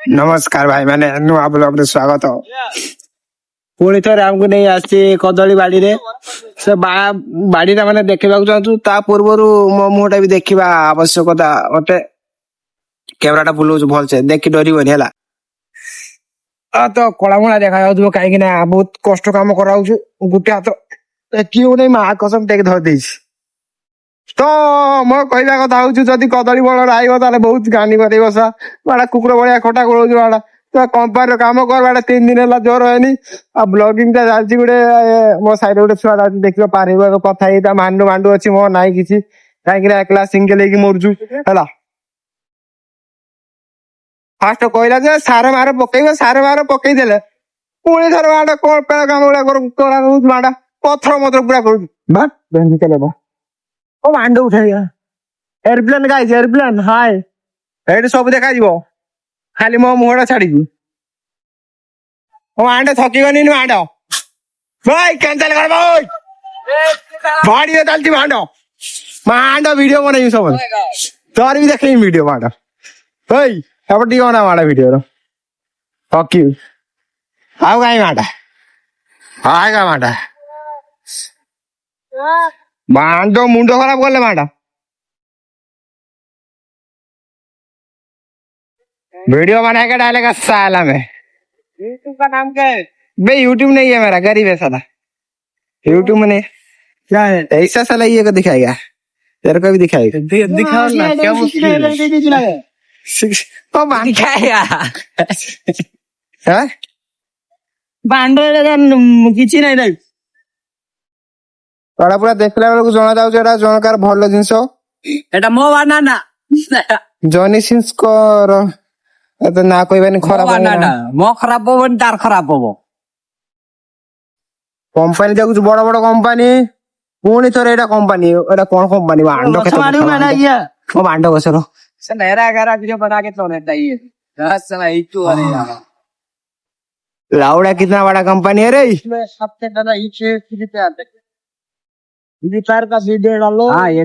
नमस्कार भाई मैंने नुआ ब्लॉग रे स्वागत हो पुणी थरे हमको नहीं आसी कदली बाड़ी रे से बाड़ी रे माने देखिबा चाहू ता पूर्वरु मो मुहटा भी देखिबा आवश्यकता ओटे कैमराटा बुलाऊ भल से देखि डरबनी है तो कलामुला देखा जाऊ कहीं बहुत कष्ट काम करा गोटे हाथ किए नहीं माँ कसम टेक धर देश तो मो कहवा कथा हूँ जदि कदली बल आईब ताले बहुत गानी कर बाड़ा कुकुर भाया खटा गोल बाड़ा तो कंपानी काम कर बाड़ा 3 दिन है जोर है आ ब्लॉगिंग चलती गोटे मो साइड गोटे छुआ देख पार कथा ही मांडू मांडू अच्छी मो ना कि कहीं एकला सिंगल होगी मरजु है फास्ट कहला जे सारे मारे पकईब सारे मारे पकईदे पुणी थर माड़ा कौन काम गुड़ा माड़ा पथर मतर पूरा कर चले ओ मांड उठे एयरप्लेन गाइस एयरप्लेन हाय एठी सब देखा जीवो खाली मो मुहटा छाड़ी ओ मांड थकी गनी मांड भाई कैंसिल कर भाई भाड़ी में चलती मांड मांड वीडियो बनाई सब तोर भी देखे वीडियो मांड भाई अब टी ना मांड वीडियो रो थकी आउ काई मांड हाय का मांड मांड मुंड खराब कर ले मांड वीडियो बना के डालेगा साला में यूट्यूब का नाम क्या है भाई यूट्यूब नहीं है मेरा गरीब है साला यूट्यूब में नहीं क्या है ऐसा साला ये को दिखाएगा तेरे को भी दिखाएगा दिखाओ ना क्या मुश्किल है ओ मांगा यार हैं बांडो किछि नहीं रे तोड़ा पूरा देखला बेलକୁ ଜଣା ଯାଉଛି ଏଟା ଜଣକାର ଭଲ ଜିନିଷ ଏଟା ମୋ ବାନାନା ଜନି ସିନ୍ସଙ୍କର तो ना कोई बानी खराब मो खराब हो तार खराब हो कंपनी देखु बड़ बड़ कंपनी पुणी थोड़े एटा कंपनी एटा कौन कंपनी भांडो के तो भांडो कसरो से नहरा गरा वीडियो बना के तो नेटा ये दस साला इटू अरे यार लाउडा कितना बड़ा कंपनी है रे इसमें सबसे ज्यादा हिट पे आते है का वीडियो डालो हाँ ये